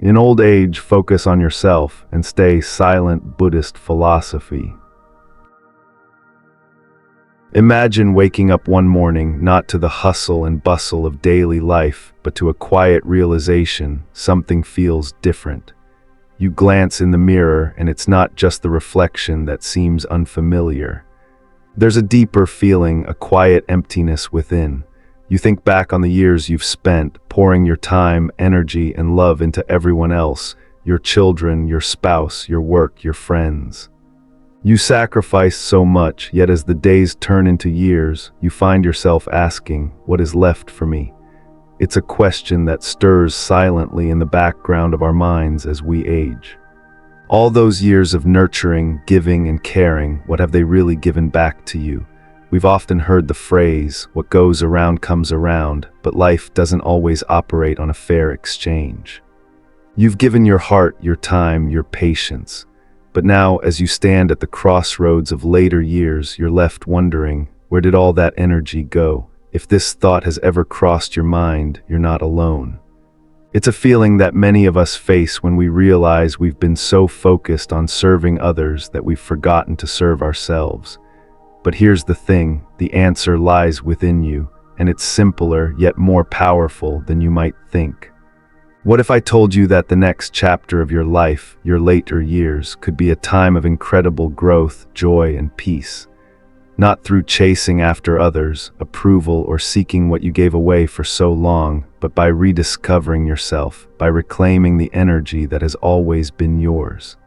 In old age, focus on yourself and stay silent. Buddhist philosophy. Imagine waking up one morning not to the hustle and bustle of daily life, but to a quiet realization something feels different. You glance in the mirror and it's not just the reflection that seems unfamiliar. There's a deeper feeling, a quiet emptiness within. You think back on the years you've spent, pouring your time, energy, and love into everyone else, your children, your spouse, your work, your friends. You sacrifice so much, yet as the days turn into years, you find yourself asking, what is left for me? It's a question that stirs silently in the background of our minds as we age. All those years of nurturing, giving, and caring, what have they really given back to you? We've often heard the phrase, what goes around comes around, but life doesn't always operate on a fair exchange. You've given your heart, your time, your patience. But now, as you stand at the crossroads of later years, you're left wondering, where did all that energy go? If this thought has ever crossed your mind, you're not alone. It's a feeling that many of us face when we realize we've been so focused on serving others that we've forgotten to serve ourselves. But here's the thing, the answer lies within you, and it's simpler yet more powerful than you might think. What if I told you that the next chapter of your life, your later years, could be a time of incredible growth, joy, and peace? Not through chasing after others, approval, or seeking what you gave away for so long, but by rediscovering yourself, by reclaiming the energy that has always been yours.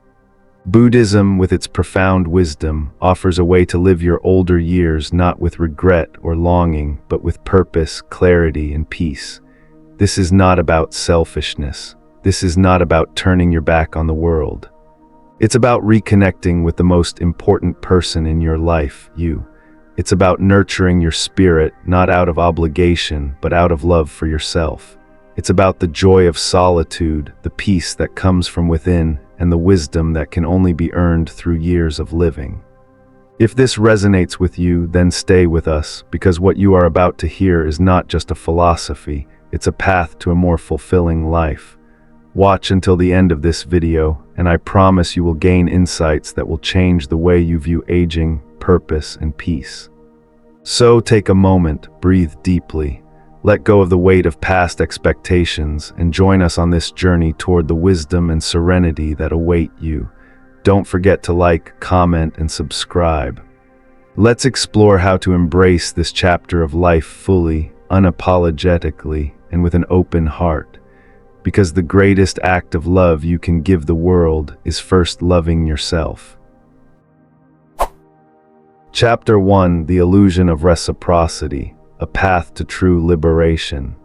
Buddhism, with its profound wisdom, offers a way to live your older years not with regret or longing, but with purpose, clarity, and peace. This is not about selfishness. This is not about turning your back on the world. It's about reconnecting with the most important person in your life, you. It's about nurturing your spirit, not out of obligation, but out of love for yourself. It's about the joy of solitude, the peace that comes from within, and the wisdom that can only be earned through years of living. If this resonates with you, then stay with us, because what you are about to hear is not just a philosophy, it's a path to a more fulfilling life. Watch until the end of this video, and I promise you will gain insights that will change the way you view aging, purpose, and peace. So take a moment, breathe deeply, let go of the weight of past expectations, and join us on this journey toward the wisdom and serenity that await you. Don't forget to like, comment, and subscribe. Let's explore how to embrace this chapter of life fully, unapologetically, and with an open heart. Because the greatest act of love you can give the world is first loving yourself. Chapter 1: The Illusion of Reciprocity, a Path to True Liberation.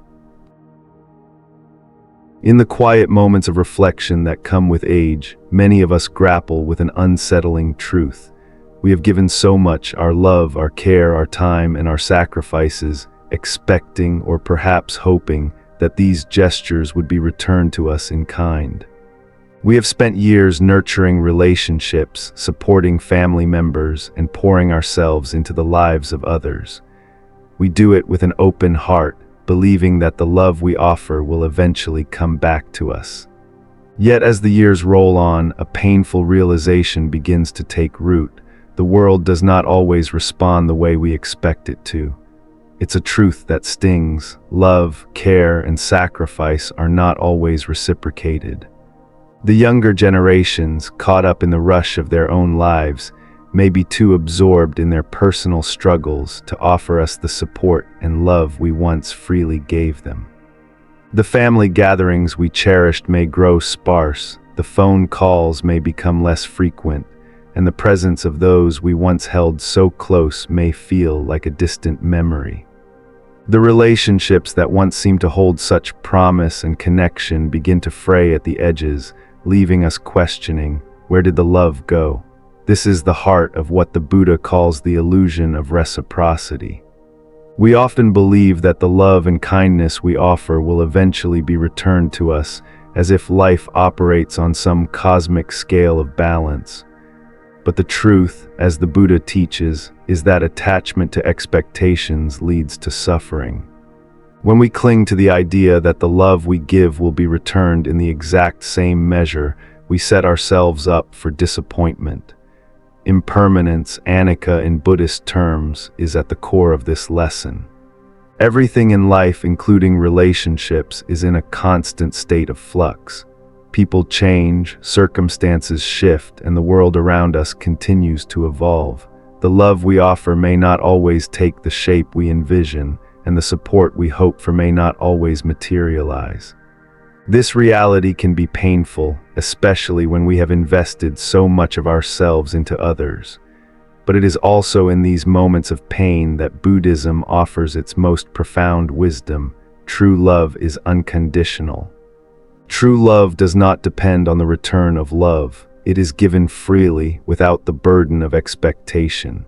In the quiet moments of reflection that come with age, many of us grapple with an unsettling truth. We have given so much, our love, our care, our time, and our sacrifices, expecting or perhaps hoping that these gestures would be returned to us in kind. We have spent years nurturing relationships, supporting family members, and pouring ourselves into the lives of others. We do it with an open heart, believing that the love we offer will eventually come back to us. Yet as the years roll on, a painful realization begins to take root. The world does not always respond the way we expect it to. It's a truth that stings. Love, care, and sacrifice are not always reciprocated. The younger generations, caught up in the rush of their own lives, may be too absorbed in their personal struggles to offer us the support and love we once freely gave them. The family gatherings we cherished may grow sparse, the phone calls may become less frequent, and the presence of those we once held so close may feel like a distant memory. The relationships that once seemed to hold such promise and connection begin to fray at the edges, leaving us questioning, where did the love go? This is the heart of what the Buddha calls the illusion of reciprocity. We often believe that the love and kindness we offer will eventually be returned to us, as if life operates on some cosmic scale of balance. But the truth, as the Buddha teaches, is that attachment to expectations leads to suffering. When we cling to the idea that the love we give will be returned in the exact same measure, we set ourselves up for disappointment. Impermanence, anicca in Buddhist terms, is at the core of this lesson. Everything in life, including relationships, is in a constant state of flux. People change, circumstances shift, and the world around us continues to evolve. The love we offer may not always take the shape we envision, and the support we hope for may not always materialize. This reality can be painful, especially when we have invested so much of ourselves into others. But it is also in these moments of pain that Buddhism offers its most profound wisdom. True love is unconditional. True love does not depend on the return of love. It is given freely, without the burden of expectation.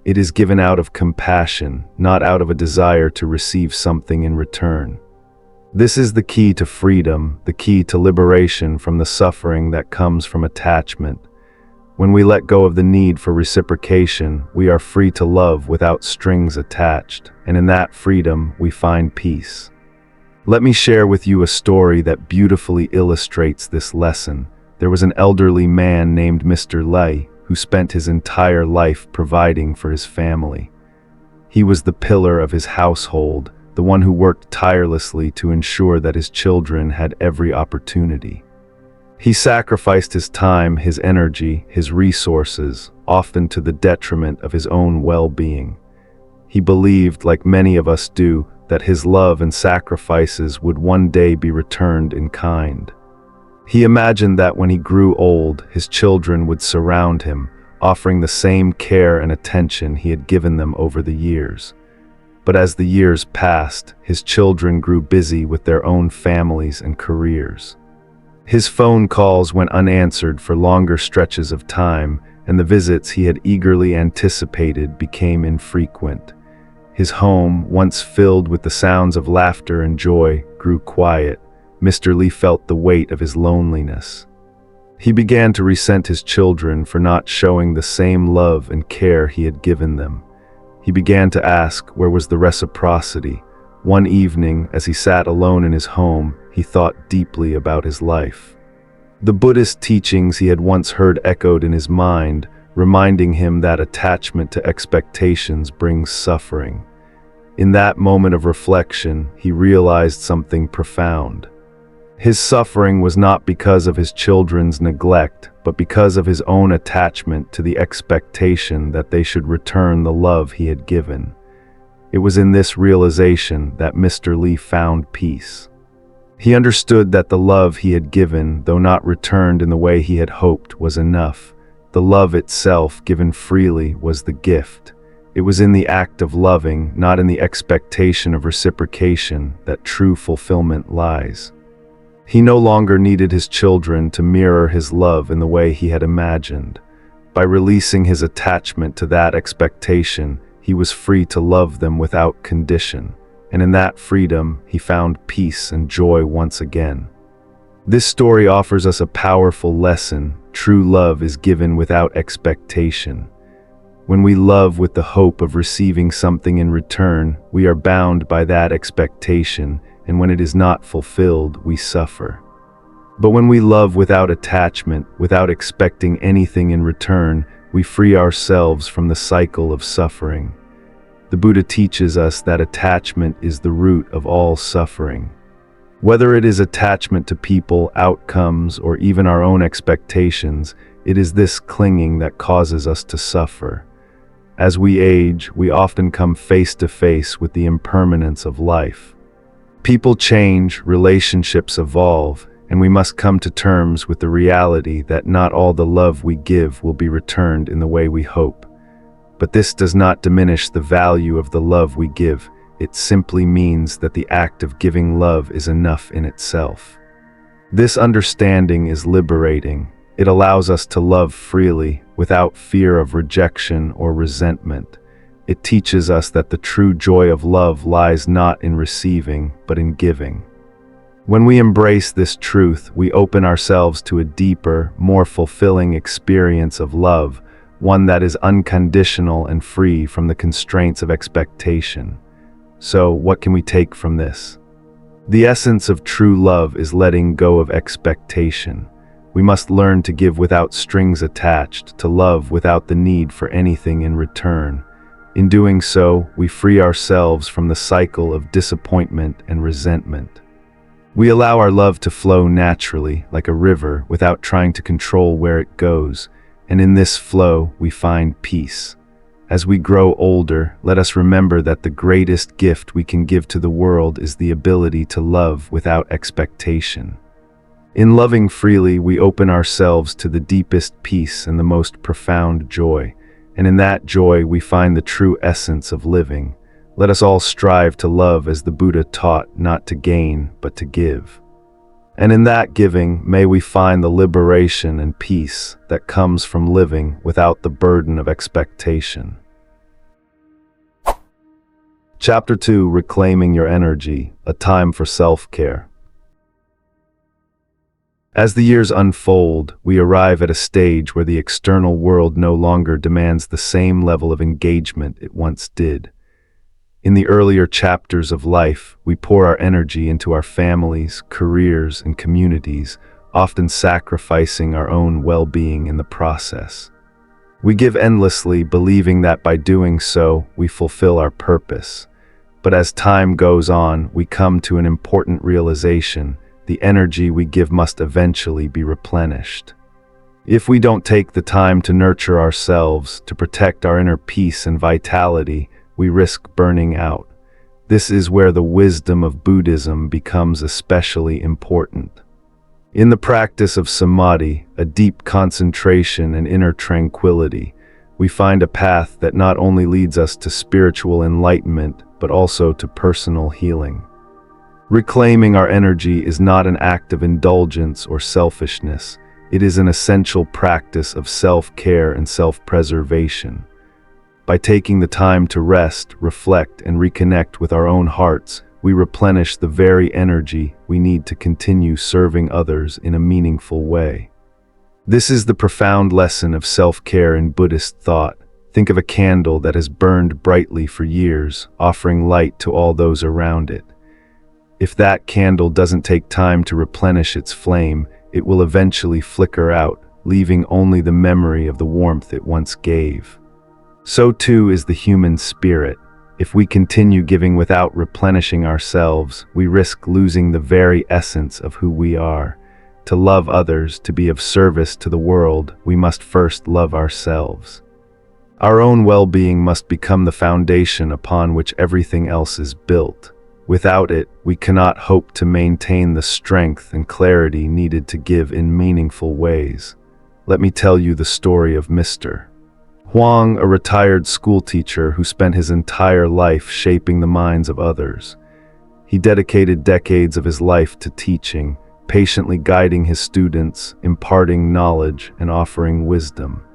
It is given out of compassion, not out of a desire to receive something in return. This is the key to freedom, the key to liberation from the suffering that comes from attachment. When we let go of the need for reciprocation, we are free to love without strings attached, and in that freedom we find peace. Let me share with you a story that beautifully illustrates this lesson. There was an elderly man named Mr. Lei who spent his entire life providing for his family. He was the pillar of his household, the one who worked tirelessly to ensure that his children had every opportunity. He sacrificed his time, his energy, his resources, often to the detriment of his own well-being. He believed, like many of us do, that his love and sacrifices would one day be returned in kind. He imagined that when he grew old, his children would surround him, offering the same care and attention he had given them over the years. But as the years passed, his children grew busy with their own families and careers. His phone calls went unanswered for longer stretches of time, and the visits he had eagerly anticipated became infrequent. His home, once filled with the sounds of laughter and joy, grew quiet. Mr. Lee felt the weight of his loneliness. He began to resent his children for not showing the same love and care he had given them. He began to ask, where was the reciprocity? One evening, as he sat alone in his home, he thought deeply about his life. The Buddhist teachings he had once heard echoed in his mind, reminding him that attachment to expectations brings suffering. In that moment of reflection, he realized something profound. His suffering was not because of his children's neglect, but because of his own attachment to the expectation that they should return the love he had given. It was in this realization that Mr. Lee found peace. He understood that the love he had given, though not returned in the way he had hoped, was enough. The love itself, given freely, was the gift. It was in the act of loving, not in the expectation of reciprocation, that true fulfillment lies. He no longer needed his children to mirror his love in the way he had imagined. By releasing his attachment to that expectation, he was free to love them without condition, and in that freedom, he found peace and joy once again. This story offers us a powerful lesson. True love is given without expectation. When we love with the hope of receiving something in return, we are bound by that expectation, and when it is not fulfilled, we suffer. But when we love without attachment, without expecting anything in return, we free ourselves from the cycle of suffering. The Buddha teaches us that attachment is the root of all suffering. Whether it is attachment to people, outcomes, or even our own expectations, it is this clinging that causes us to suffer. As we age, we often come face to face with the impermanence of life. People change, relationships evolve, and we must come to terms with the reality that not all the love we give will be returned in the way we hope. But this does not diminish the value of the love we give. It simply means that the act of giving love is enough in itself. This understanding is liberating. It allows us to love freely, without fear of rejection or resentment. It teaches us that the true joy of love lies not in receiving, but in giving. When we embrace this truth, we open ourselves to a deeper, more fulfilling experience of love, one that is unconditional and free from the constraints of expectation. So, what can we take from this? The essence of true love is letting go of expectation. We must learn to give without strings attached, to love without the need for anything in return. In doing so, we free ourselves from the cycle of disappointment and resentment. We allow our love to flow naturally, like a river, without trying to control where it goes, and in this flow, we find peace. As we grow older, let us remember that the greatest gift we can give to the world is the ability to love without expectation. In loving freely, we open ourselves to the deepest peace and the most profound joy, and in that joy we find the true essence of living. Let us all strive to love as the Buddha taught, not to gain, but to give. And in that giving, may we find the liberation and peace that comes from living without the burden of expectation. Chapter 2: Reclaiming Your Energy, a Time for Self-Care. As the years unfold, we arrive at a stage where the external world no longer demands the same level of engagement it once did. In the earlier chapters of life, we pour our energy into our families, careers, and communities, often sacrificing our own well-being in the process. We give endlessly, believing that by doing so, we fulfill our purpose. But as time goes on, we come to an important realization: the energy we give must eventually be replenished. If we don't take the time to nurture ourselves, to protect our inner peace and vitality, we risk burning out. This is where the wisdom of Buddhism becomes especially important. In the practice of samadhi, a deep concentration and inner tranquility, we find a path that not only leads us to spiritual enlightenment, but also to personal healing. Reclaiming our energy is not an act of indulgence or selfishness. It is an essential practice of self-care and self-preservation. By taking the time to rest, reflect, and reconnect with our own hearts, we replenish the very energy we need to continue serving others in a meaningful way. This is the profound lesson of self-care in Buddhist thought. Think of a candle that has burned brightly for years, offering light to all those around it. If that candle doesn't take time to replenish its flame, it will eventually flicker out, leaving only the memory of the warmth it once gave. So too is the human spirit. If we continue giving without replenishing ourselves, we risk losing the very essence of who we are. To love others, to be of service to the world, we must first love ourselves. Our own well-being must become the foundation upon which everything else is built. Without it, we cannot hope to maintain the strength and clarity needed to give in meaningful ways. Let me tell you the story of Mr. Huang, a retired schoolteacher who spent his entire life shaping the minds of others. He dedicated decades of his life to teaching, patiently guiding his students, imparting knowledge, and offering wisdom.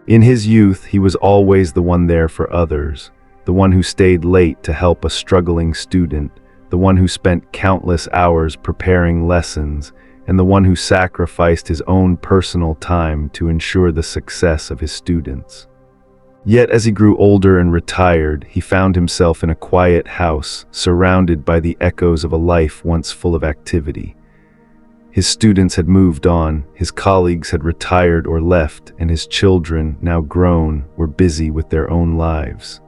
In his youth, he was always the one there for others, the one who stayed late to help a struggling student, the one who spent countless hours preparing lessons, and the one who sacrificed his own personal time to ensure the success of his students. Yet as he grew older and retired, he found himself in a quiet house, surrounded by the echoes of a life once full of activity. His students had moved on, his colleagues had retired or left, and his children, now grown, were busy with their own lives.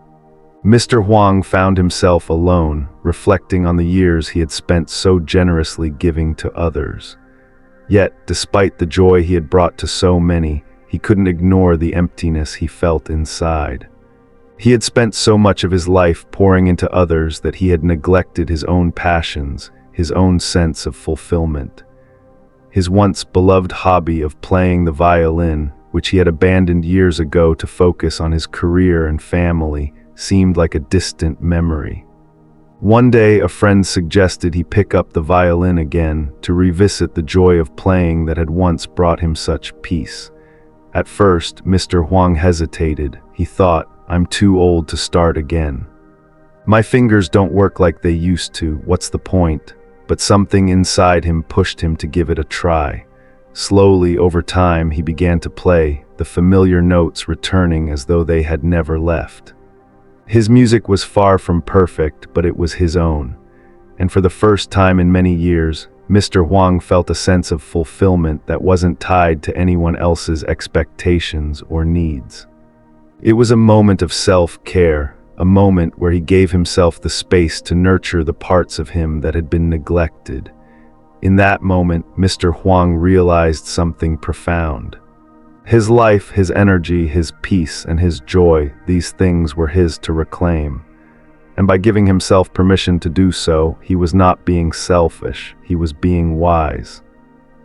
Mr. Huang found himself alone, reflecting on the years he had spent so generously giving to others. Yet, despite the joy he had brought to so many, he couldn't ignore the emptiness he felt inside. He had spent so much of his life pouring into others that he had neglected his own passions, his own sense of fulfillment. His once beloved hobby of playing the violin, which he had abandoned years ago to focus on his career and family, seemed like a distant memory. One day, a friend suggested he pick up the violin again to revisit the joy of playing that had once brought him such peace. At first, Mr. Huang hesitated. He thought, "I'm too old to start again. My fingers don't work like they used to, what's the point?" But something inside him pushed him to give it a try. Slowly, over time, he began to play, the familiar notes returning as though they had never left. His music was far from perfect, but it was his own. And for the first time in many years, Mr. Huang felt a sense of fulfillment that wasn't tied to anyone else's expectations or needs. It was a moment of self-care, a moment where he gave himself the space to nurture the parts of him that had been neglected. In that moment, Mr. Huang realized something profound. His life, his energy, his peace, and his joy, these things were his to reclaim. And by giving himself permission to do so, he was not being selfish, he was being wise.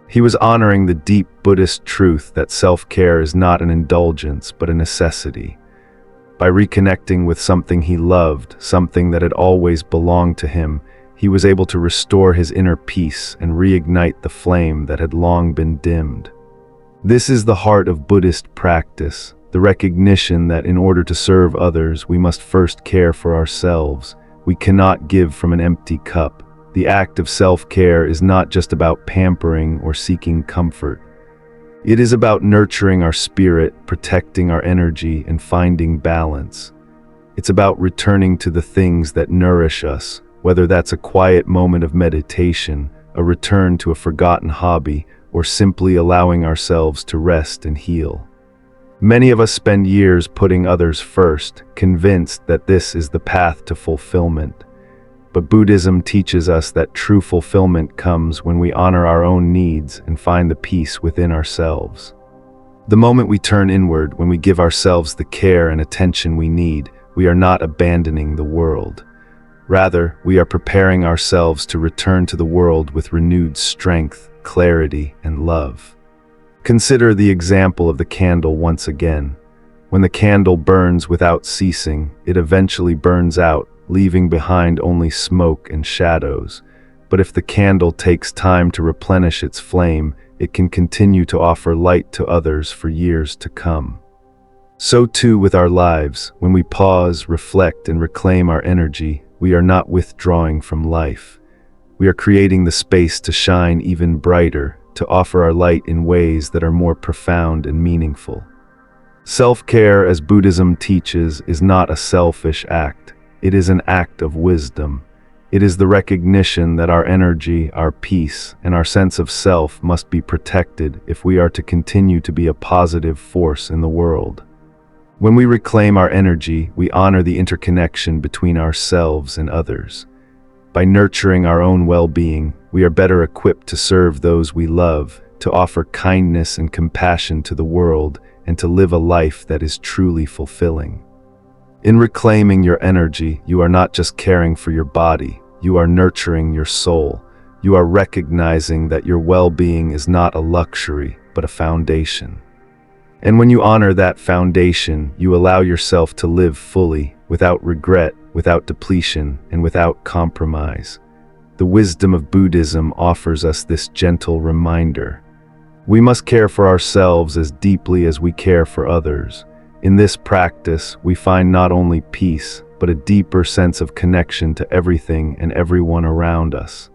He was honoring the deep Buddhist truth that self-care is not an indulgence, but a necessity. By reconnecting with something he loved, something that had always belonged to him, he was able to restore his inner peace and reignite the flame that had long been dimmed. This is the heart of Buddhist practice, the recognition that in order to serve others, we must first care for ourselves. We cannot give from an empty cup. The act of self-care is not just about pampering or seeking comfort. It is about nurturing our spirit, protecting our energy, and finding balance. It's about returning to the things that nourish us, whether that's a quiet moment of meditation, a return to a forgotten hobby, or simply allowing ourselves to rest and heal. Many of us spend years putting others first, convinced that this is the path to fulfillment. But Buddhism teaches us that true fulfillment comes when we honor our own needs and find the peace within ourselves. The moment we turn inward, when we give ourselves the care and attention we need, we are not abandoning the world. Rather, we are preparing ourselves to return to the world with renewed strength, clarity, and love. Consider the example of the candle once again. When the candle burns without ceasing, it eventually burns out, leaving behind only smoke and shadows. But if the candle takes time to replenish its flame, it can continue to offer light to others for years to come. So too with our lives, when we pause, reflect, and reclaim our energy, we are not withdrawing from life. We are creating the space to shine even brighter, to offer our light in ways that are more profound and meaningful. Self-care, as Buddhism teaches, is not a selfish act. It is an act of wisdom. It is the recognition that our energy, our peace, and our sense of self must be protected if we are to continue to be a positive force in the world. When we reclaim our energy, we honor the interconnection between ourselves and others. By nurturing our own well-being, we are better equipped to serve those we love, to offer kindness and compassion to the world, and to live a life that is truly fulfilling. In reclaiming your energy, you are not just caring for your body, you are nurturing your soul. You are recognizing that your well-being is not a luxury, but a foundation. And when you honor that foundation, you allow yourself to live fully, without regret, without depletion, and without compromise. The wisdom of Buddhism offers us this gentle reminder. We must care for ourselves as deeply as we care for others. In this practice, we find not only peace, but a deeper sense of connection to everything and everyone around us.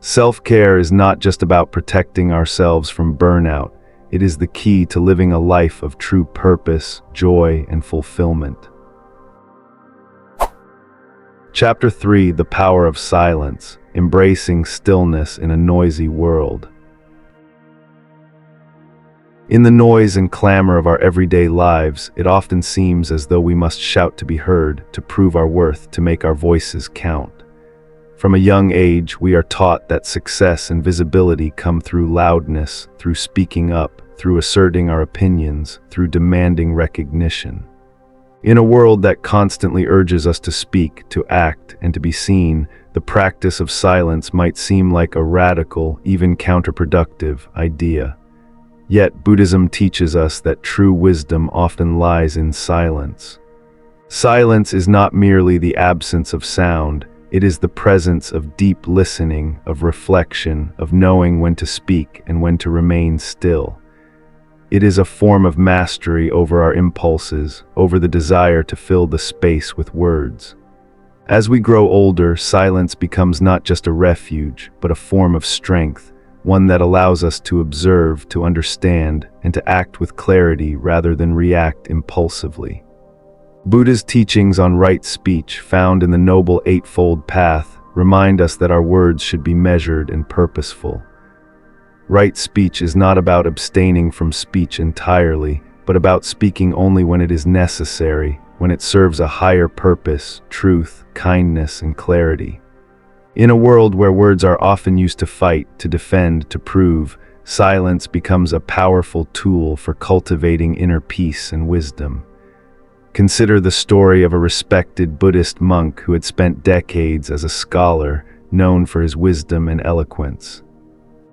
Self-care is not just about protecting ourselves from burnout. It is the key to living a life of true purpose, joy, and fulfillment. Chapter 3: The Power of Silence, Embracing Stillness in a Noisy World. In the noise and clamor of our everyday lives, it often seems as though we must shout to be heard, to prove our worth, to make our voices count. From a young age, we are taught that success and visibility come through loudness, through speaking up, through asserting our opinions, through demanding recognition. In a world that constantly urges us to speak, to act, and to be seen, the practice of silence might seem like a radical, even counterproductive idea. Yet Buddhism teaches us that true wisdom often lies in silence. Silence is not merely the absence of sound, it is the presence of deep listening, of reflection, of knowing when to speak and when to remain still. It is a form of mastery over our impulses, over the desire to fill the space with words. As we grow older, silence becomes not just a refuge, but a form of strength, one that allows us to observe, to understand, and to act with clarity rather than react impulsively. Buddha's teachings on right speech, found in the Noble Eightfold Path, remind us that our words should be measured and purposeful. Right speech is not about abstaining from speech entirely, but about speaking only when it is necessary, when it serves a higher purpose, truth, kindness, and clarity. In a world where words are often used to fight, to defend, to prove, silence becomes a powerful tool for cultivating inner peace and wisdom. Consider the story of a respected Buddhist monk who had spent decades as a scholar, known for his wisdom and eloquence.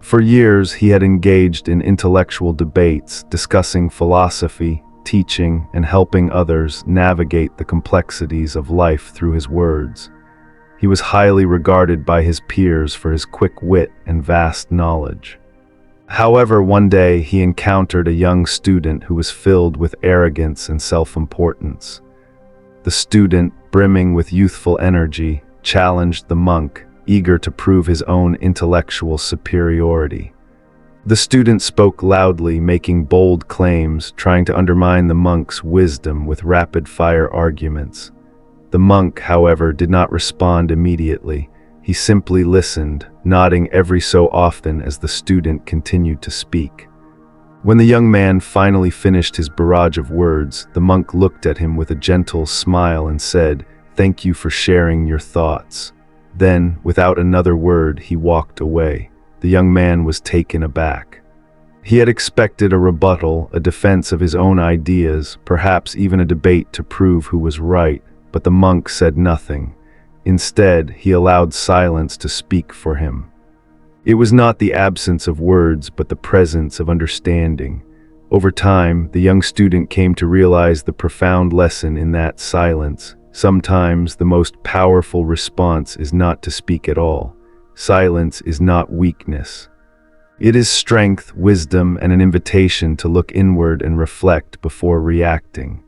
For years, he had engaged in intellectual debates, discussing philosophy, teaching, and helping others navigate the complexities of life through his words. He was highly regarded by his peers for his quick wit and vast knowledge. However, one day he encountered a young student who was filled with arrogance and self-importance. The student, brimming with youthful energy, challenged the monk, eager to prove his own intellectual superiority. The student spoke loudly, making bold claims, trying to undermine the monk's wisdom with rapid-fire arguments. The monk, however, did not respond immediately. He simply listened, nodding every so often as the student continued to speak. When the young man finally finished his barrage of words, the monk looked at him with a gentle smile and said, "Thank you for sharing your thoughts." Then, without another word, he walked away. The young man was taken aback. He had expected a rebuttal, a defense of his own ideas, perhaps even a debate to prove who was right, but the monk said nothing. Instead, he allowed silence to speak for him. It was not the absence of words, but the presence of understanding. Over time, the young student came to realize the profound lesson in that silence. Sometimes the most powerful response is not to speak at all. Silence is not weakness. It is strength, wisdom, and an invitation to look inward and reflect before reacting.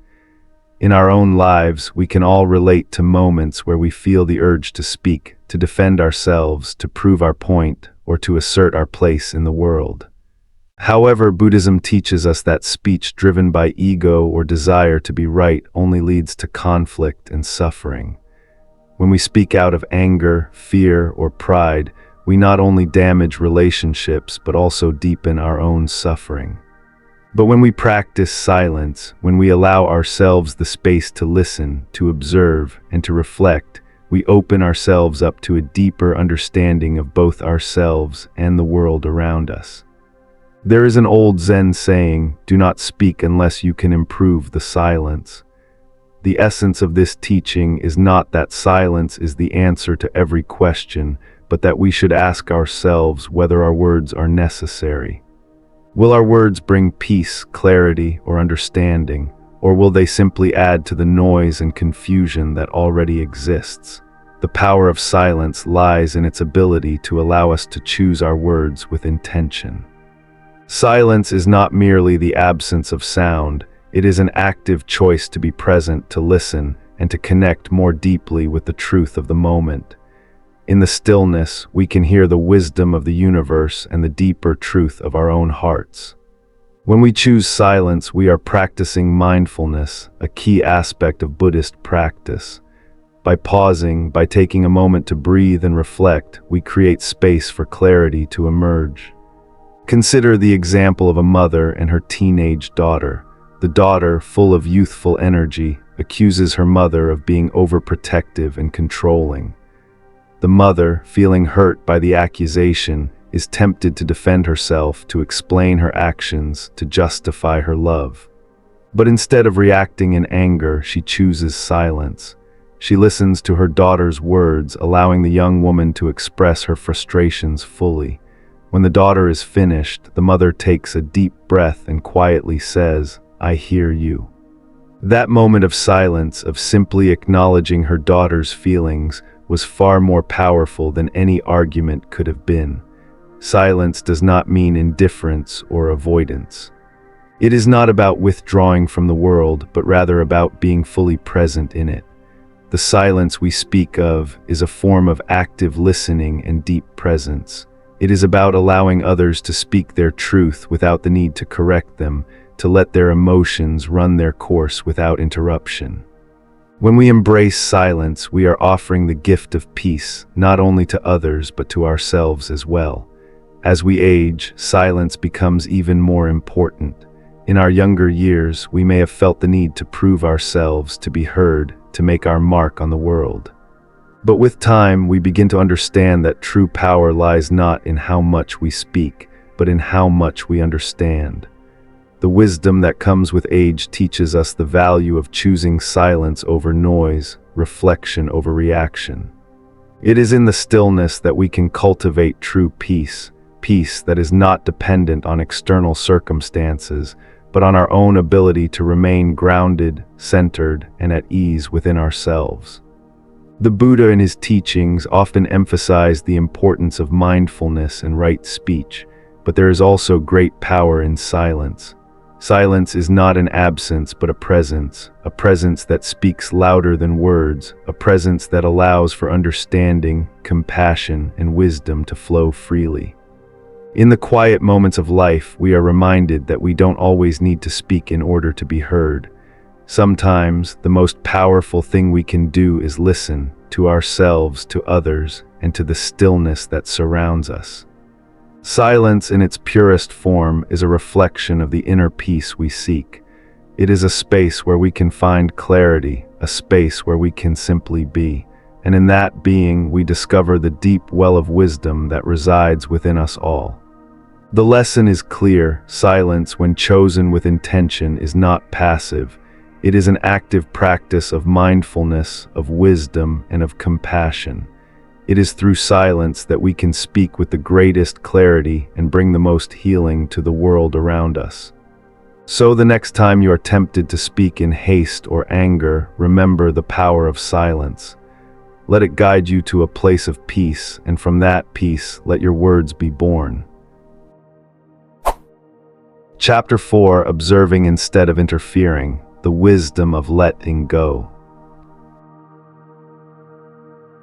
In our own lives, we can all relate to moments where we feel the urge to speak, to defend ourselves, to prove our point, or to assert our place in the world. However, Buddhism teaches us that speech driven by ego or desire to be right only leads to conflict and suffering. When we speak out of anger, fear, or pride, we not only damage relationships but also deepen our own suffering. But when we practice silence, when we allow ourselves the space to listen, to observe, and to reflect, we open ourselves up to a deeper understanding of both ourselves and the world around us. There is an old Zen saying, "Do not speak unless you can improve the silence." The essence of this teaching is not that silence is the answer to every question, but that we should ask ourselves whether our words are necessary. Will our words bring peace, clarity, or understanding, or will they simply add to the noise and confusion that already exists? The power of silence lies in its ability to allow us to choose our words with intention. Silence is not merely the absence of sound, it is an active choice to be present, to listen, and to connect more deeply with the truth of the moment. In the stillness, we can hear the wisdom of the universe and the deeper truth of our own hearts. When we choose silence, we are practicing mindfulness, a key aspect of Buddhist practice. By pausing, by taking a moment to breathe and reflect, we create space for clarity to emerge. Consider the example of a mother and her teenage daughter. The daughter, full of youthful energy, accuses her mother of being overprotective and controlling. The mother, feeling hurt by the accusation, is tempted to defend herself, to explain her actions, to justify her love. But instead of reacting in anger, she chooses silence. She listens to her daughter's words, allowing the young woman to express her frustrations fully. When the daughter is finished, the mother takes a deep breath and quietly says, "I hear you." That moment of silence, of simply acknowledging her daughter's feelings, was far more powerful than any argument could have been. Silence does not mean indifference or avoidance. It is not about withdrawing from the world, but rather about being fully present in it. The silence we speak of is a form of active listening and deep presence. It is about allowing others to speak their truth without the need to correct them, to let their emotions run their course without interruption. When we embrace silence, we are offering the gift of peace, not only to others but to ourselves as well. As we age, silence becomes even more important. In our younger years, we may have felt the need to prove ourselves, to be heard, to make our mark on the world. But with time, we begin to understand that true power lies not in how much we speak, but in how much we understand. The wisdom that comes with age teaches us the value of choosing silence over noise, reflection over reaction. It is in the stillness that we can cultivate true peace, peace that is not dependent on external circumstances, but on our own ability to remain grounded, centered, and at ease within ourselves. The Buddha in his teachings often emphasized the importance of mindfulness and right speech, but there is also great power in silence. Silence is not an absence but a presence that speaks louder than words, a presence that allows for understanding, compassion, and wisdom to flow freely. In the quiet moments of life, we are reminded that we don't always need to speak in order to be heard. Sometimes, the most powerful thing we can do is listen to ourselves, to others, and to the stillness that surrounds us. Silence in its purest form is a reflection of the inner peace we seek. It is a space where we can find clarity, a space where we can simply be, and in that being we discover the deep well of wisdom that resides within us all. The lesson is clear: silence, when chosen with intention, is not passive. It is an active practice of mindfulness, of wisdom, and of compassion. It is through silence that we can speak with the greatest clarity and bring the most healing to the world around us. So the next time you are tempted to speak in haste or anger, remember the power of silence. Let it guide you to a place of peace, and from that peace, let your words be born. Chapter 4: Observing instead of interfering, the wisdom of letting go.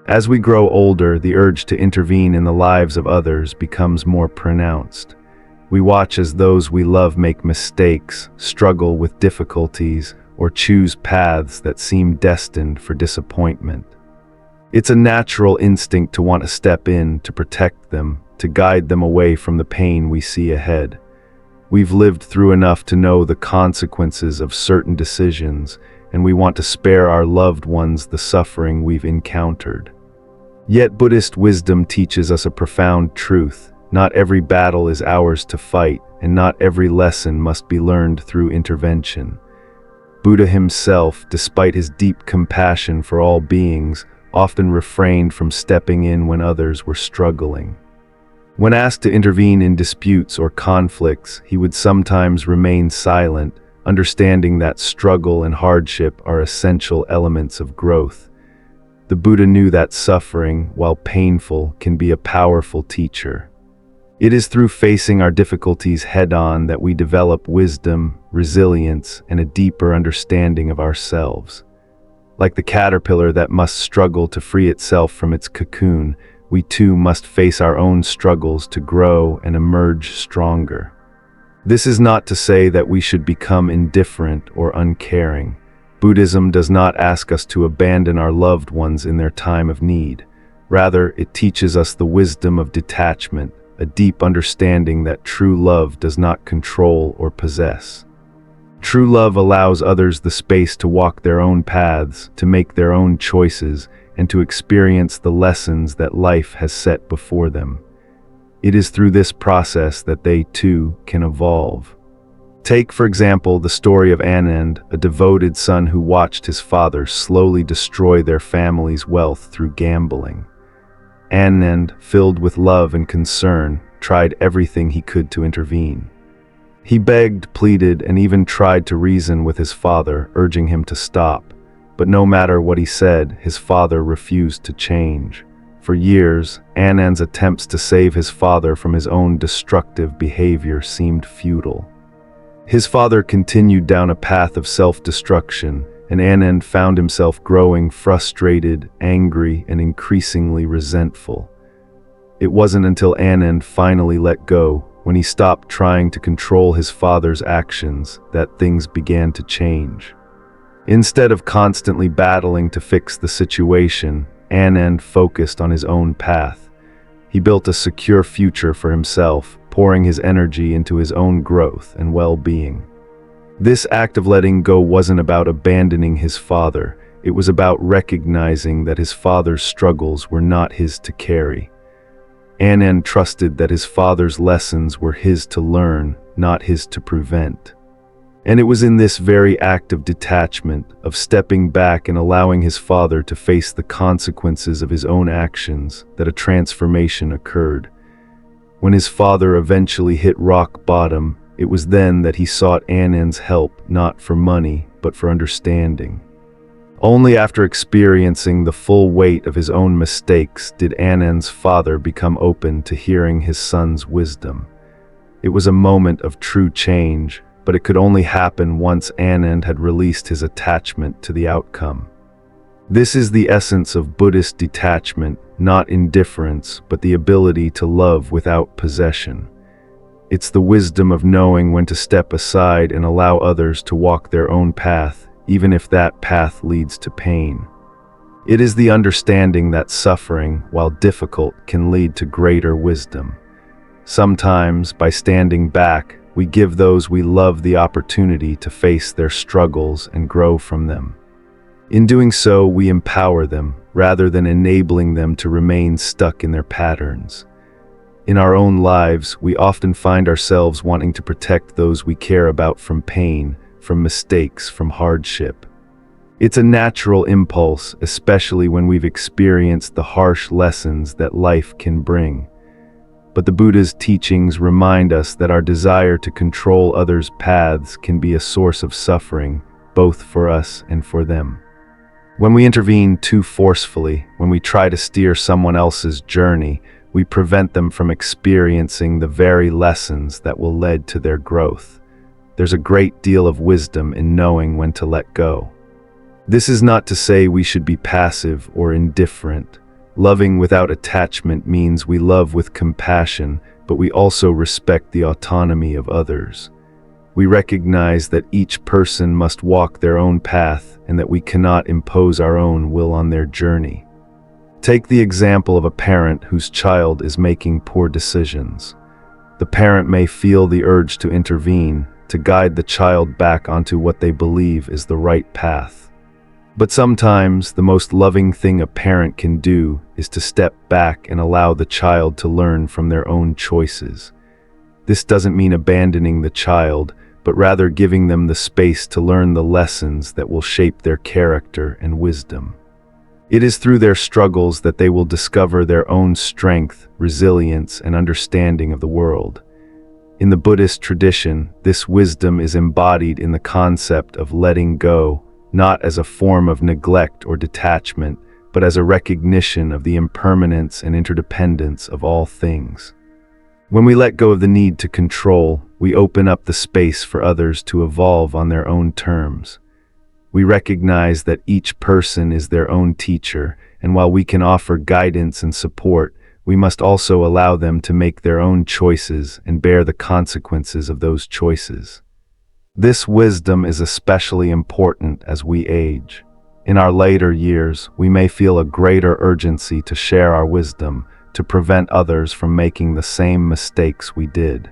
As we grow older, the urge to intervene in the lives of others becomes more pronounced. We watch as those we love make mistakes, struggle with difficulties, or choose paths that seem destined for disappointment. It's a natural instinct to want to step in, to protect them, to guide them away from the pain we see ahead. We've lived through enough to know the consequences of certain decisions, and we want to spare our loved ones the suffering we've encountered. Yet Buddhist wisdom teaches us a profound truth: not every battle is ours to fight, and not every lesson must be learned through intervention. Buddha himself, despite his deep compassion for all beings, often refrained from stepping in when others were struggling. When asked to intervene in disputes or conflicts, he would sometimes remain silent, understanding that struggle and hardship are essential elements of growth. The Buddha knew that suffering, while painful, can be a powerful teacher. It is through facing our difficulties head-on that we develop wisdom, resilience, and a deeper understanding of ourselves. Like the caterpillar that must struggle to free itself from its cocoon, we too must face our own struggles to grow and emerge stronger. This is not to say that we should become indifferent or uncaring. Buddhism does not ask us to abandon our loved ones in their time of need. Rather, it teaches us the wisdom of detachment, a deep understanding that true love does not control or possess. True love allows others the space to walk their own paths, to make their own choices, and to experience the lessons that life has set before them. It is through this process that they, too, can evolve. Take, for example, the story of Anand, a devoted son who watched his father slowly destroy their family's wealth through gambling. Anand, filled with love and concern, tried everything he could to intervene. He begged, pleaded, and even tried to reason with his father, urging him to stop. But no matter what he said, his father refused to change. For years, Anand's attempts to save his father from his own destructive behavior seemed futile. His father continued down a path of self-destruction, and Anand found himself growing frustrated, angry, and increasingly resentful. It wasn't until Anand finally let go, when he stopped trying to control his father's actions, that things began to change. Instead of constantly battling to fix the situation, Anand focused on his own path. He built a secure future for himself, pouring his energy into his own growth and well-being. This act of letting go wasn't about abandoning his father. It was about recognizing that his father's struggles were not his to carry. Anand trusted that his father's lessons were his to learn, not his to prevent. And it was in this very act of detachment, of stepping back and allowing his father to face the consequences of his own actions, that a transformation occurred. When his father eventually hit rock bottom, it was then that he sought Anand's help, not for money, but for understanding. Only after experiencing the full weight of his own mistakes did Anand's father become open to hearing his son's wisdom. It was a moment of true change, but it could only happen once Anand had released his attachment to the outcome. This is the essence of Buddhist detachment, not indifference, but the ability to love without possession. It's the wisdom of knowing when to step aside and allow others to walk their own path, even if that path leads to pain. It is the understanding that suffering, while difficult, can lead to greater wisdom. Sometimes, by standing back, we give those we love the opportunity to face their struggles and grow from them. In doing so, we empower them, rather than enabling them to remain stuck in their patterns. In our own lives, we often find ourselves wanting to protect those we care about from pain, from mistakes, from hardship. It's a natural impulse, especially when we've experienced the harsh lessons that life can bring. But the Buddha's teachings remind us that our desire to control others' paths can be a source of suffering, both for us and for them. When we intervene too forcefully, when we try to steer someone else's journey, we prevent them from experiencing the very lessons that will lead to their growth. There's a great deal of wisdom in knowing when to let go. This is not to say we should be passive or indifferent. Loving without attachment means we love with compassion, but we also respect the autonomy of others. We recognize that each person must walk their own path and that we cannot impose our own will on their journey. Take the example of a parent whose child is making poor decisions. The parent may feel the urge to intervene, to guide the child back onto what they believe is the right path. But sometimes the most loving thing a parent can do is to step back and allow the child to learn from their own choices. This doesn't mean abandoning the child, but rather giving them the space to learn the lessons that will shape their character and wisdom. It is through their struggles that they will discover their own strength, resilience, and understanding of the world. In the Buddhist tradition, this wisdom is embodied in the concept of letting go, not as a form of neglect or detachment, but as a recognition of the impermanence and interdependence of all things. When we let go of the need to control, we open up the space for others to evolve on their own terms. We recognize that each person is their own teacher, and while we can offer guidance and support, we must also allow them to make their own choices and bear the consequences of those choices. This wisdom is especially important as we age. In our later years, we may feel a greater urgency to share our wisdom, to prevent others from making the same mistakes we did.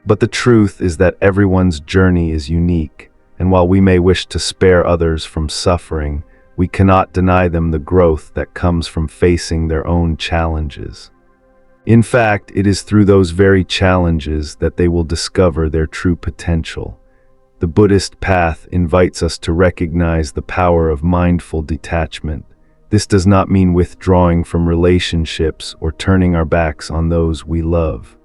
But the truth is that everyone's journey is unique, and while we may wish to spare others from suffering, we cannot deny them the growth that comes from facing their own challenges. In fact, it is through those very challenges that they will discover their true potential. The Buddhist path invites us to recognize the power of mindful detachment. This does not mean withdrawing from relationships or turning our backs on those we love.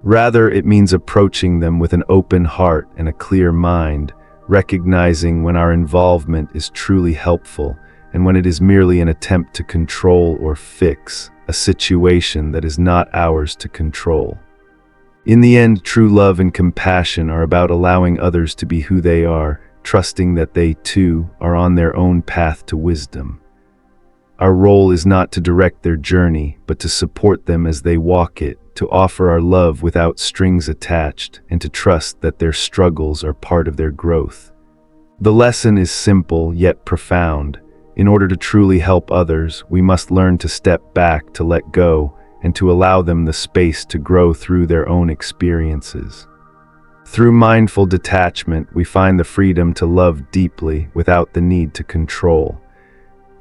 Rather, it means approaching them with an open heart and a clear mind, recognizing when our involvement is truly helpful and when it is merely an attempt to control or fix a situation that is not ours to control. In the end, true love and compassion are about allowing others to be who they are, trusting that they, too, are on their own path to wisdom. Our role is not to direct their journey, but to support them as they walk it, to offer our love without strings attached, and to trust that their struggles are part of their growth. The lesson is simple yet profound. In order to truly help others, we must learn to step back, to let go, and to allow them the space to grow through their own experiences. Through mindful detachment, we find the freedom to love deeply without the need to control.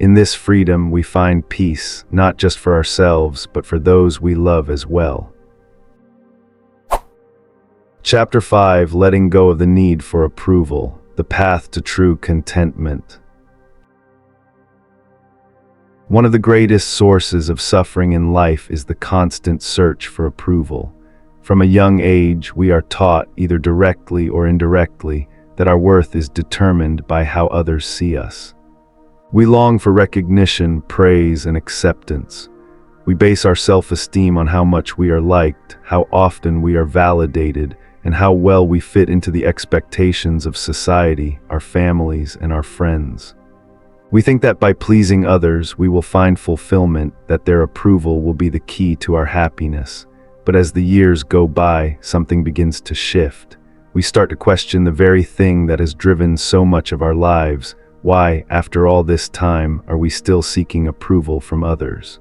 In this freedom, we find peace, not just for ourselves, but for those we love as well. Chapter 5: Letting Go of the Need for Approval. The Path to True Contentment. One of the greatest sources of suffering in life is the constant search for approval. From a young age, we are taught, either directly or indirectly, that our worth is determined by how others see us. We long for recognition, praise, and acceptance. We base our self-esteem on how much we are liked, how often we are validated, and how well we fit into the expectations of society, our families, and our friends. We think that by pleasing others, we will find fulfillment, that their approval will be the key to our happiness. But as the years go by, something begins to shift. We start to question the very thing that has driven so much of our lives. Why, after all this time, are we still seeking approval from others?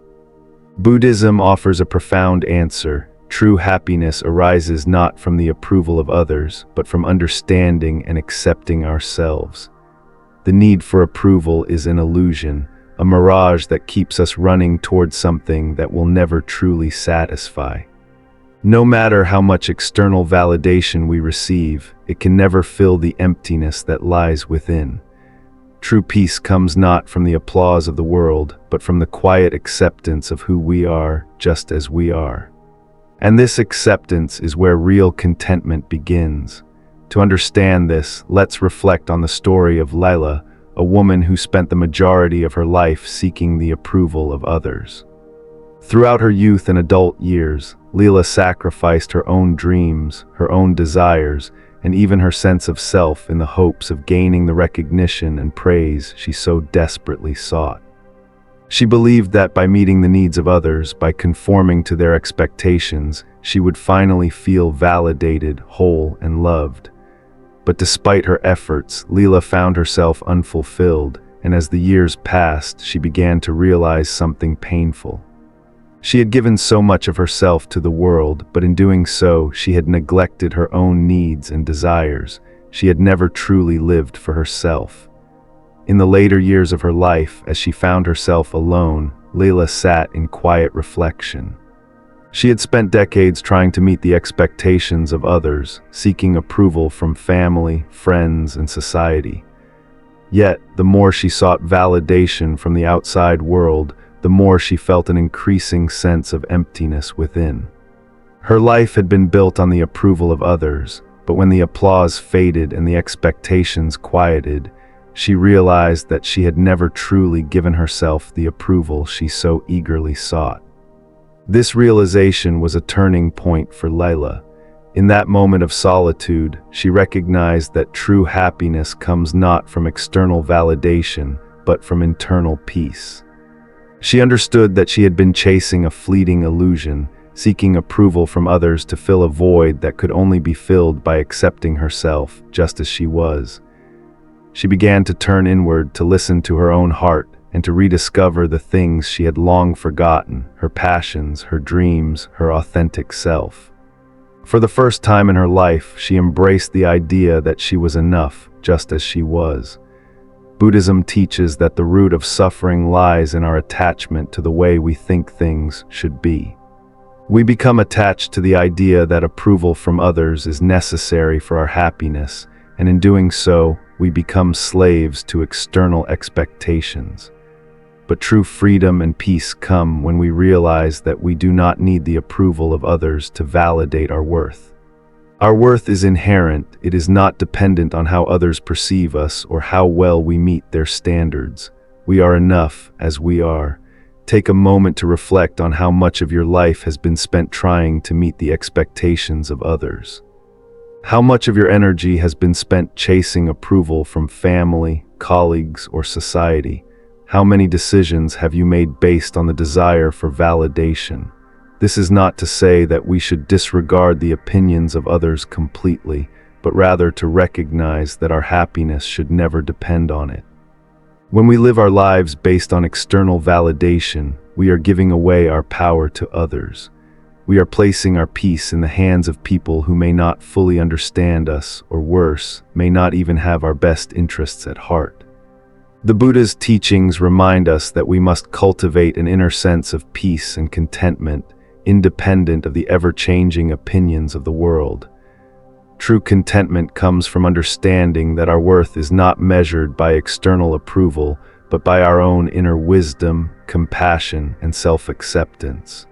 Buddhism offers a profound answer. True happiness arises not from the approval of others, but from understanding and accepting ourselves. The need for approval is an illusion, a mirage that keeps us running towards something that will never truly satisfy. No matter how much external validation we receive, it can never fill the emptiness that lies within. True peace comes not from the applause of the world, but from the quiet acceptance of who we are, just as we are. And this acceptance is where real contentment begins. To understand this, let's reflect on the story of Layla, a woman who spent the majority of her life seeking the approval of others. Throughout her youth and adult years, Layla sacrificed her own dreams, her own desires, and even her sense of self in the hopes of gaining the recognition and praise she so desperately sought. She believed that by meeting the needs of others, by conforming to their expectations, she would finally feel validated, whole, and loved. But despite her efforts, Layla found herself unfulfilled, and as the years passed, she began to realize something painful. She had given so much of herself to the world, but in doing so, she had neglected her own needs and desires. She had never truly lived for herself. In the later years of her life, as she found herself alone, Layla sat in quiet reflection. She had spent decades trying to meet the expectations of others, seeking approval from family, friends, and society. Yet, the more she sought validation from the outside world, the more she felt an increasing sense of emptiness within. Her life had been built on the approval of others, but when the applause faded and the expectations quieted, she realized that she had never truly given herself the approval she so eagerly sought. This realization was a turning point for Layla. In that moment of solitude, she recognized that true happiness comes not from external validation, but from internal peace. She understood that she had been chasing a fleeting illusion, seeking approval from others to fill a void that could only be filled by accepting herself just as she was. She began to turn inward, to listen to her own heart, and to rediscover the things she had long forgotten, her passions, her dreams, her authentic self. For the first time in her life, she embraced the idea that she was enough, just as she was. Buddhism teaches that the root of suffering lies in our attachment to the way we think things should be. We become attached to the idea that approval from others is necessary for our happiness, and in doing so, we become slaves to external expectations. But true freedom and peace come when we realize that we do not need the approval of others to validate our worth. Our worth is inherent. It is not dependent on how others perceive us or how well we meet their standards. We are enough as we are. Take a moment to reflect on how much of your life has been spent trying to meet the expectations of others. How much of your energy has been spent chasing approval from family, colleagues, or society? How many decisions have you made based on the desire for validation? This is not to say that we should disregard the opinions of others completely, but rather to recognize that our happiness should never depend on it. When we live our lives based on external validation, we are giving away our power to others. We are placing our peace in the hands of people who may not fully understand us, or worse, may not even have our best interests at heart. The Buddha's teachings remind us that we must cultivate an inner sense of peace and contentment, independent of the ever-changing opinions of the world. True contentment comes from understanding that our worth is not measured by external approval, but by our own inner wisdom, compassion, and self-acceptance.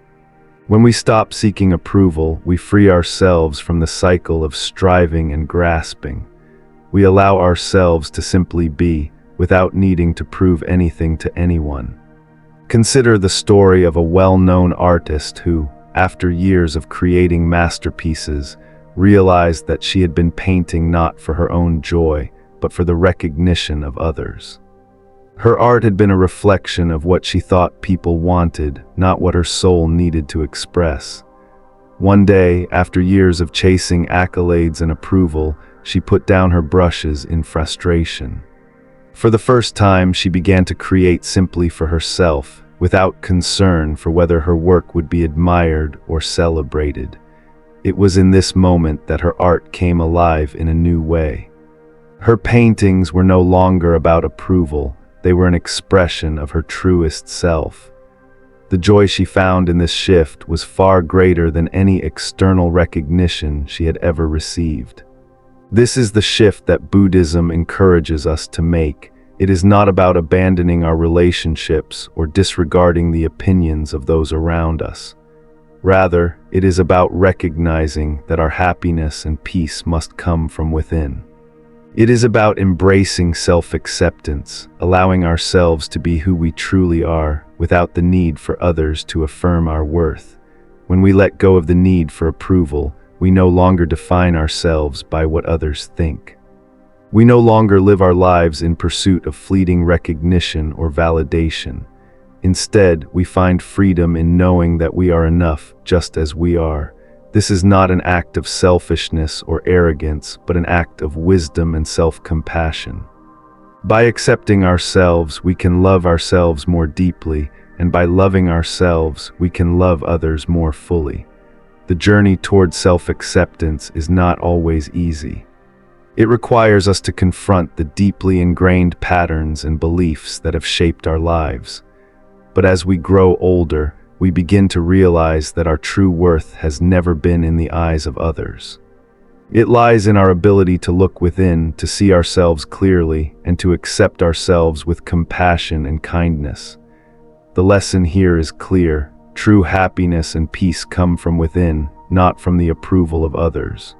When we stop seeking approval, we free ourselves from the cycle of striving and grasping. We allow ourselves to simply be, without needing to prove anything to anyone. Consider the story of a well-known artist who, after years of creating masterpieces, realized that she had been painting not for her own joy, but for the recognition of others. Her art had been a reflection of what she thought people wanted, not what her soul needed to express. One day, after years of chasing accolades and approval, she put down her brushes in frustration. For the first time, she began to create simply for herself, without concern for whether her work would be admired or celebrated. It was in this moment that her art came alive in a new way. Her paintings were no longer about approval. They were an expression of her truest self. The joy she found in this shift was far greater than any external recognition she had ever received. This is the shift that Buddhism encourages us to make. It is not about abandoning our relationships or disregarding the opinions of those around us. Rather, it is about recognizing that our happiness and peace must come from within. It is about embracing self-acceptance, allowing ourselves to be who we truly are, without the need for others to affirm our worth. When we let go of the need for approval, we no longer define ourselves by what others think. We no longer live our lives in pursuit of fleeting recognition or validation. Instead, we find freedom in knowing that we are enough just as we are. This is not an act of selfishness or arrogance, but an act of wisdom and self-compassion. By accepting ourselves, we can love ourselves more deeply, and by loving ourselves, we can love others more fully. The journey toward self-acceptance is not always easy. It requires us to confront the deeply ingrained patterns and beliefs that have shaped our lives. But as we grow older, we begin to realize that our true worth has never been in the eyes of others. It lies in our ability to look within, to see ourselves clearly, and to accept ourselves with compassion and kindness. The lesson here is clear. True happiness and peace come from within, not from the approval of others.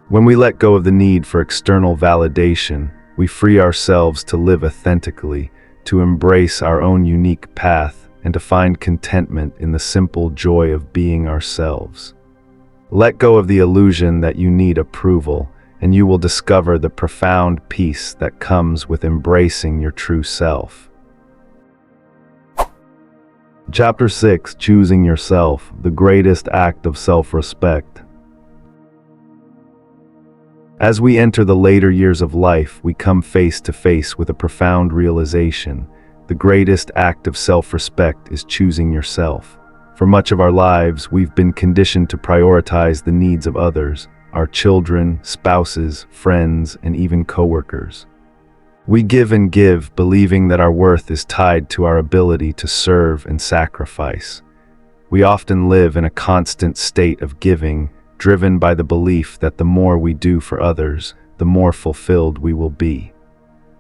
When we let go of the need for external validation, we free ourselves to live authentically, to embrace our own unique path, and to find contentment in the simple joy of being ourselves. Let go of the illusion that you need approval, and you will discover the profound peace that comes with embracing your true self. Chapter 6: Choosing Yourself, the Greatest Act of Self-Respect. As we enter the later years of life, we come face to face with a profound realization. The greatest act of self-respect is choosing yourself. For much of our lives, we've been conditioned to prioritize the needs of others, our children, spouses, friends, and even coworkers. We give and give, believing that our worth is tied to our ability to serve and sacrifice. We often live in a constant state of giving, driven by the belief that the more we do for others, the more fulfilled we will be.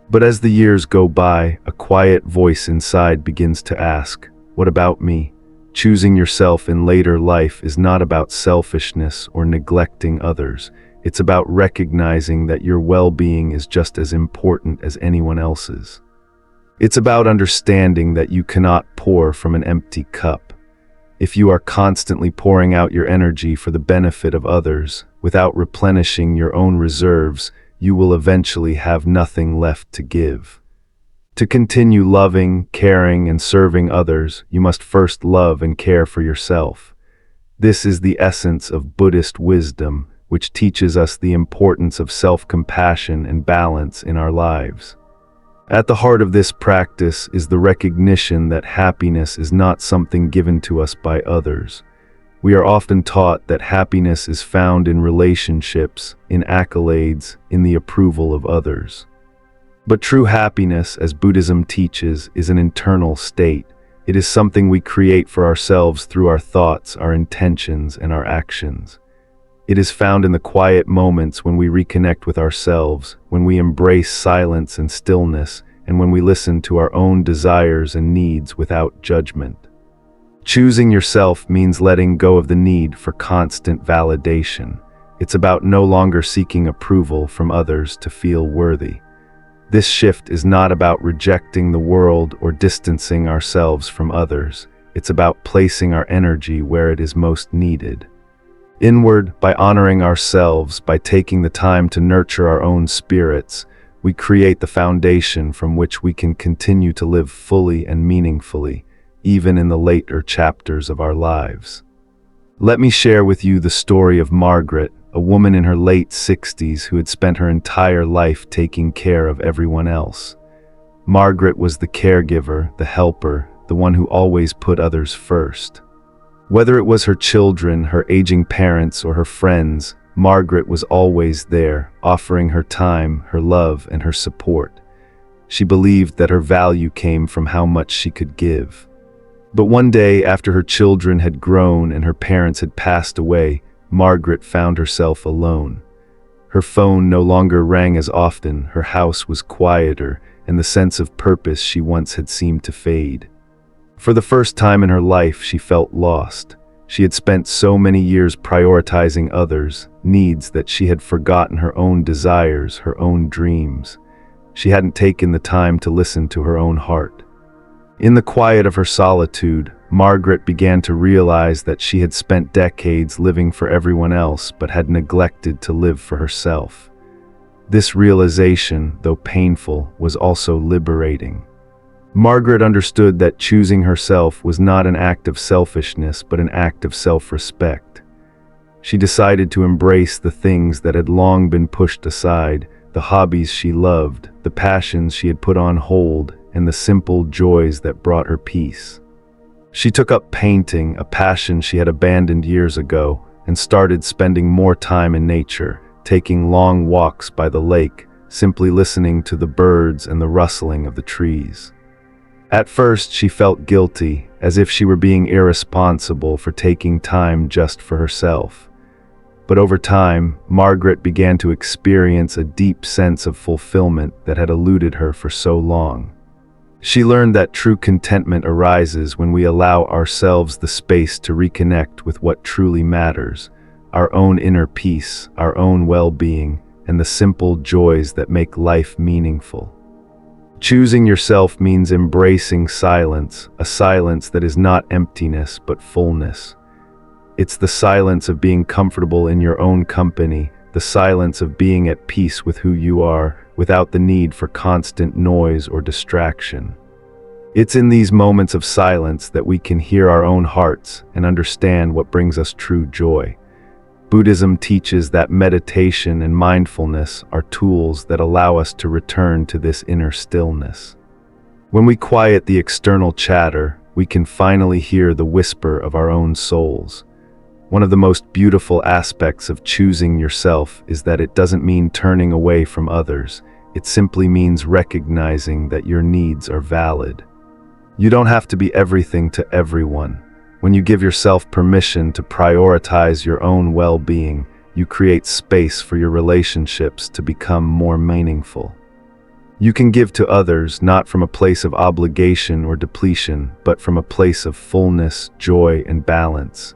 But as the years go by, a quiet voice inside begins to ask, "What about me?" Choosing yourself in later life is not about selfishness or neglecting others. It's about recognizing that your well-being is just as important as anyone else's. It's about understanding that you cannot pour from an empty cup. If you are constantly pouring out your energy for the benefit of others, without replenishing your own reserves, you will eventually have nothing left to give. To continue loving, caring, and serving others, you must first love and care for yourself. This is the essence of Buddhist wisdom, which teaches us the importance of self-compassion and balance in our lives. At the heart of this practice is the recognition that happiness is not something given to us by others. We are often taught that happiness is found in relationships, in accolades, in the approval of others. But true happiness, as Buddhism teaches, is an internal state. It is something we create for ourselves through our thoughts, our intentions, and our actions. It is found in the quiet moments when we reconnect with ourselves, when we embrace silence and stillness, and when we listen to our own desires and needs without judgment. Choosing yourself means letting go of the need for constant validation. It's about no longer seeking approval from others to feel worthy. This shift is not about rejecting the world or distancing ourselves from others. It's about placing our energy where it is most needed. Inward, by honoring ourselves, by taking the time to nurture our own spirits, we create the foundation from which we can continue to live fully and meaningfully, even in the later chapters of our lives. Let me share with you the story of Margaret, a woman in her late 60s who had spent her entire life taking care of everyone else. Margaret was the caregiver, the helper, the one who always put others first. Whether it was her children, her aging parents, or her friends, Margaret was always there, offering her time, her love, and her support. She believed that her value came from how much she could give. But one day, after her children had grown and her parents had passed away, Margaret found herself alone. Her phone no longer rang as often, her house was quieter, and the sense of purpose she once had seemed to fade. For the first time in her life, she felt lost. She had spent so many years prioritizing others' needs that she had forgotten her own desires, her own dreams. She hadn't taken the time to listen to her own heart. In the quiet of her solitude, Margaret began to realize that she had spent decades living for everyone else but had neglected to live for herself. This realization, though painful, was also liberating. Margaret understood that choosing herself was not an act of selfishness but an act of self-respect. She decided to embrace the things that had long been pushed aside, the hobbies she loved, the passions she had put on hold, and the simple joys that brought her peace. She took up painting, a passion she had abandoned years ago, and started spending more time in nature, taking long walks by the lake, simply listening to the birds and the rustling of the trees. At first, she felt guilty, as if she were being irresponsible for taking time just for herself. But over time, Margaret began to experience a deep sense of fulfillment that had eluded her for so long. She learned that true contentment arises when we allow ourselves the space to reconnect with what truly matters, our own inner peace, our own well-being, and the simple joys that make life meaningful. Choosing yourself means embracing silence, a silence that is not emptiness but fullness. It's the silence of being comfortable in your own company, the silence of being at peace with who you are, without the need for constant noise or distraction. It's in these moments of silence that we can hear our own hearts and understand what brings us true joy. Buddhism teaches that meditation and mindfulness are tools that allow us to return to this inner stillness. When we quiet the external chatter, we can finally hear the whisper of our own souls. One of the most beautiful aspects of choosing yourself is that it doesn't mean turning away from others. It simply means recognizing that your needs are valid. You don't have to be everything to everyone. When you give yourself permission to prioritize your own well-being, you create space for your relationships to become more meaningful. You can give to others not from a place of obligation or depletion, but from a place of fullness, joy, and balance.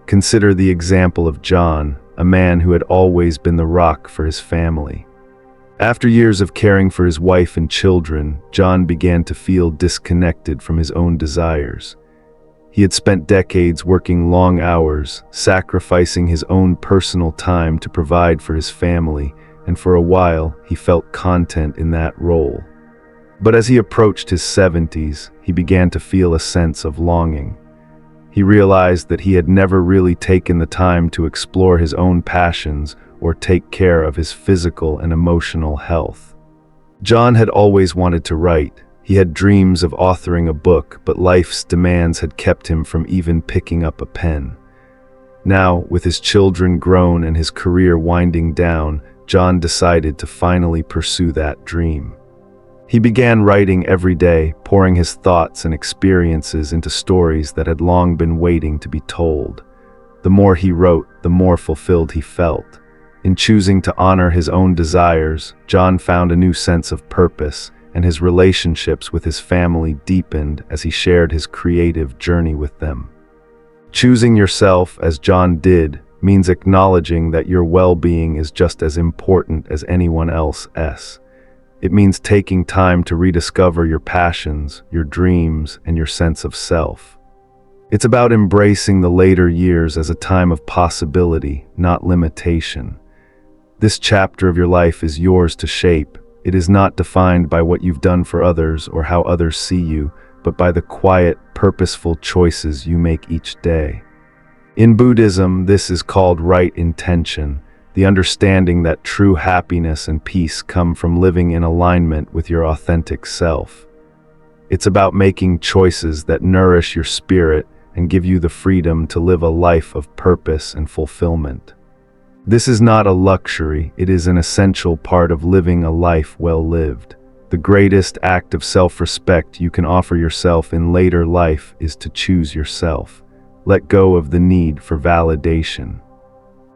Consider the example of John, a man who had always been the rock for his family. After years of caring for his wife and children, John began to feel disconnected from his own desires. He had spent decades working long hours, sacrificing his own personal time to provide for his family, and for a while he felt content in that role. But as he approached his 70s, he began to feel a sense of longing. He realized that he had never really taken the time to explore his own passions or take care of his physical and emotional health. John had always wanted to write. He had dreams of authoring a book, but life's demands had kept him from even picking up a pen. Now, with his children grown and his career winding down, John decided to finally pursue that dream. He began writing every day, pouring his thoughts and experiences into stories that had long been waiting to be told. The more he wrote, the more fulfilled he felt. In choosing to honor his own desires, John found a new sense of purpose, and his relationships with his family deepened as he shared his creative journey with them. Choosing yourself, as John did, means acknowledging that your well-being is just as important as anyone else's. It means taking time to rediscover your passions, your dreams, and your sense of self. It's about embracing the later years as a time of possibility, not limitation. This chapter of your life is yours to shape. It is not defined by what you've done for others or how others see you, but by the quiet, purposeful choices you make each day. In Buddhism, this is called right intention, the understanding that true happiness and peace come from living in alignment with your authentic self. It's about making choices that nourish your spirit and give you the freedom to live a life of purpose and fulfillment. This is not a luxury, it is an essential part of living a life well lived. The greatest act of self-respect you can offer yourself in later life is to choose yourself. Let go of the need for validation.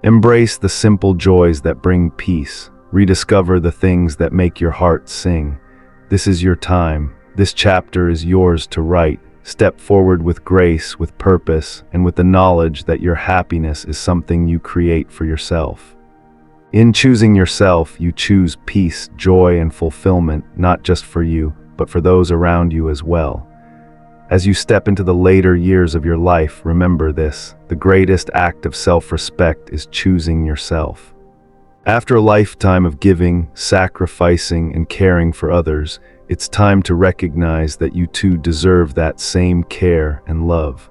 Embrace the simple joys that bring peace. Rediscover the things that make your heart sing. This is your time. This chapter is yours to write. Step forward with grace, with purpose, and with the knowledge that your happiness is something you create for yourself. In choosing yourself, you choose peace, joy, and fulfillment, not just for you, but for those around you as well. As you step into the later years of your life, remember this: the greatest act of self-respect is choosing yourself. After a lifetime of giving, sacrificing, and caring for others, it's time to recognize that you too deserve that same care and love.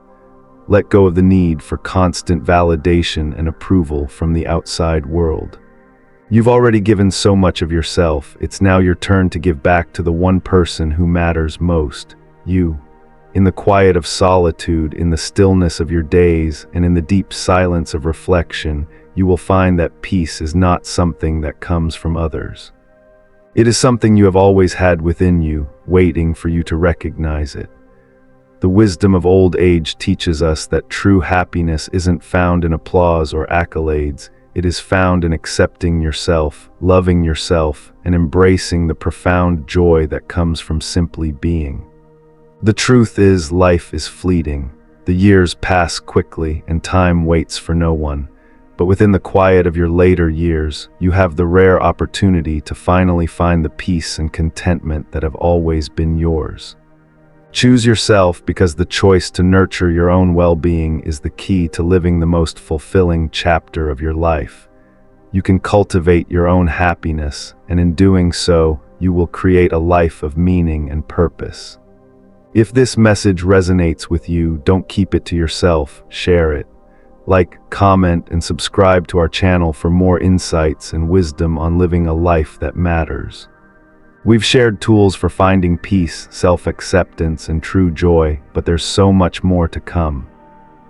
Let go of the need for constant validation and approval from the outside world. You've already given so much of yourself. It's now your turn to give back to the one person who matters most, you. In the quiet of solitude, in the stillness of your days, and in the deep silence of reflection, you will find that peace is not something that comes from others. It is something you have always had within you, waiting for you to recognize it. The wisdom of old age teaches us that true happiness isn't found in applause or accolades. It is found in accepting yourself, loving yourself, and embracing the profound joy that comes from simply being. The truth is, life is fleeting. The years pass quickly, and time waits for no one. But within the quiet of your later years, you have the rare opportunity to finally find the peace and contentment that have always been yours. Choose yourself, because the choice to nurture your own well-being is the key to living the most fulfilling chapter of your life. You can cultivate your own happiness, and in doing so, you will create a life of meaning and purpose. If this message resonates with you, don't keep it to yourself, share it. Like, comment, and subscribe to our channel for more insights and wisdom on living a life that matters. We've shared tools for finding peace, self-acceptance, and true joy, but there's so much more to come.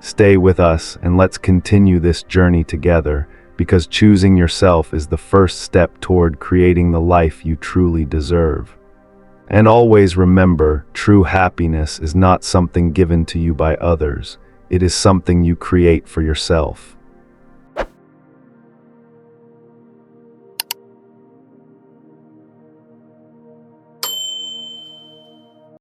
Stay with us and let's continue this journey together, because choosing yourself is the first step toward creating the life you truly deserve. And always remember, true happiness is not something given to you by others. It is something you create for yourself.